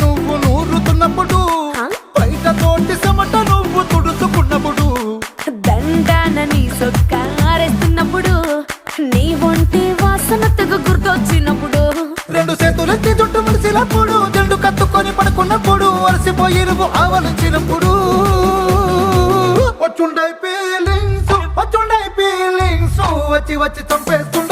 నువ్వు నూరుతున్నప్పుడు, బయట తోటి చెమట నువ్వు తుడుచుకున్నప్పుడు, దండాన నీ సొక్కారేస్తున్నప్పుడు, నీ ఒంటి వాసన తెగ గుర్తొచ్చినప్పుడు, రెండు చేతులెత్తి జుట్టు ముడిసినప్పుడు, జండు కత్తుకొని పడుకున్నప్పుడు, అలసిపోయి నువ్వు ఆవలించినప్పుడు, వచ్చుండై ఫీలింగ్స్ వచ్చి వచ్చి చంపేస్తు